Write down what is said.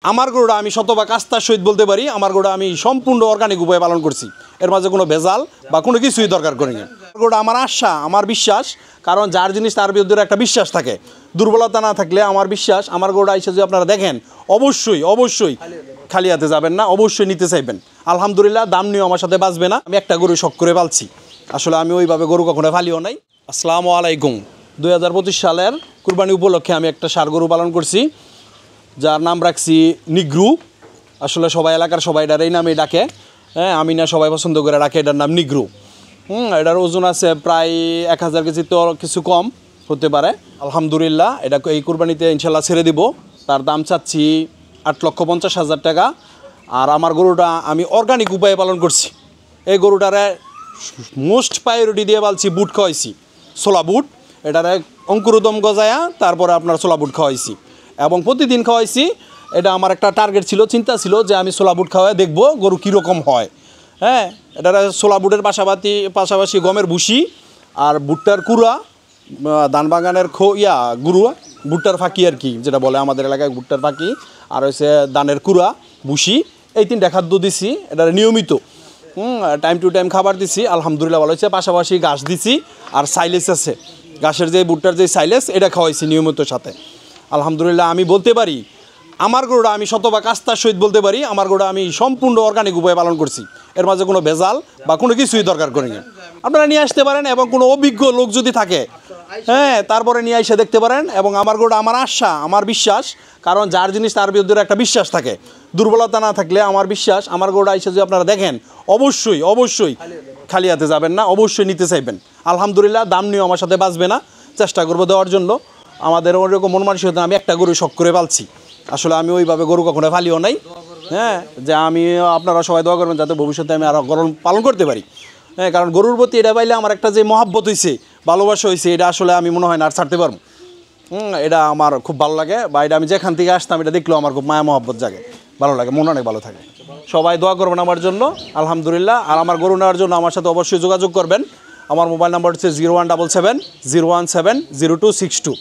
আমার গরুটা আমি শতভাগ আস্থার সহিত বলতে পারি, আমার গরুটা আমি সম্পূর্ণ অর্গানিক উপায়ে পালন করছি। এর মাঝে কোনো ভেজাল বা কোনো কিছুই দরকার করিনি। গরুটা আমার আশা, আমার বিশ্বাস, কারণ যার জিনিস তার বিরুদ্ধে একটা বিশ্বাস থাকে। দুর্বলতা না থাকলে আমার বিশ্বাস আমার গরুটা এসে যদি আপনারা দেখেন অবশ্যই অবশ্যই খালি হাতে যাবেন না, অবশ্যই নিতে চাইবেন। আলহামদুলিল্লাহ, দাম নিয়েও আমার সাথে বাঁচবে না। আমি একটা গরু শখ করে পালছি, আসলে আমি ওইভাবে গরু কখনো ফালিও নাই। আসসালামু আলাইকুম। 2025 সালের কুরবানি উপলক্ষে আমি একটা ষাঁড় গরু পালন করছি, যার নাম রাখছি নিগ্রু। আসলে সবাই এলাকার সবাই এটার এই নামেই ডাকে। হ্যাঁ, আমি না সবাই পছন্দ করে ডাকে এটার নাম নিগ্রু। এটার ওজন আছে প্রায় 1000 কেজি, তো কিছু কম হতে পারে। আলহামদুলিল্লাহ, এটা এই কুরবানিতে ইনশাল্লাহ ছেড়ে দিব। তার দাম চাচ্ছি 8,50,000 টাকা। আর আমার গরুটা আমি অর্গানিক উপায়ে পালন করছি। এই গরুটারে মোস্ট প্রায়োরিটি দিয়ে পালছি, বুট খাওয়াইছি, ছোলা বুট। এটারে অঙ্কুরোদম গজায়া তারপরে আপনার ছোলা বুট খাওয়াইছি এবং প্রতিদিন খাওয়াইছি। এটা আমার একটা টার্গেট ছিল, চিন্তা ছিল যে আমি ছোলা বুট খাওয়াই দেখবো গরু কীরকম হয়। হ্যাঁ, এটা ছোলা বুটের পাশাপাশি গমের ভুসি আর ভুট্টার কুড়া, ধান বাগানের গুঁড়া, ভুট্টার ফাঁকি আর কি, যেটা বলে আমাদের এলাকায় ভুট্টার ফাঁকি, আর হচ্ছে ধানের কুড়া, ভুসি, এই 3টা খাদ্য দিছি। এটা নিয়মিত টাইম টু টাইম খাবার দিছি। আলহামদুলিল্লাহ ভালো হয়েছে। পাশাপাশি ঘাস দিছি আর সাইলেস আছে, ঘাসের যে ভুট্টার যে সাইলেস, এটা খাওয়াইছি নিয়মিত সাথে। আলহামদুলিল্লাহ, আমি বলতে পারি আমার গরুটা আমি শতভাগ আস্থার সহিত বলতে পারি আমার গরুটা আমি সম্পূর্ণ অর্গানিক উপায়ে পালন করছি। এর মাঝে কোনো ভেজাল বা কোনো কিছুই দরকার করিনি। আপনারা নিয়ে আসতে পারেন এবং কোনো অভিজ্ঞ লোক যদি থাকে, হ্যাঁ, তারপরে নিয়ে এসে দেখতে পারেন। এবং আমার গরুটা আমার আশা, আমার বিশ্বাস, কারণ যার জিনিস তার বিরুদ্ধে একটা বিশ্বাস থাকে। দুর্বলতা না থাকলে আমার বিশ্বাস আমার গরুটা এসে যদি আপনারা দেখেন অবশ্যই অবশ্যই খালি হাতে যাবেন না, অবশ্যই নিতে চাইবেন। আলহামদুলিল্লাহ, দাম নিয়েও আমার সাথে বাঁচবে না, চেষ্টা করবো দেওয়ার জন্য। আমাদের ওইরকম মন মানসিকতা, আমি একটা গরু শখ করে পালছি। আসলে আমি ওইভাবে গরু কখনো ফালিও নাই। হ্যাঁ, যে আমি, আপনারা সবাই দোয়া করবেন যাতে ভবিষ্যতে আমি আরও গরু পালন করতে পারি। হ্যাঁ, কারণ গরুর প্রতি এটা পাইলে আমার একটা যে মহাব্বত হয়েছে, ভালোবাসা হয়েছে, এটা আসলে আমি মনে হয় না আর ছাড়তে পারবো। এটা আমার খুব ভালো লাগে, বা এটা আমি যেখান থেকে আসতাম এটা দেখলেও আমার খুব মায়া মহাব্বত জাগে, ভালো লাগে, মন অনেক ভালো থাকে। সবাই দোয়া করবেন আমার জন্য। আলহামদুলিল্লাহ। আর আমার গরু নেওয়ার জন্য আমার সাথে অবশ্যই যোগাযোগ করবেন। আমার মোবাইল নাম্বার হচ্ছে 0177 017 0262।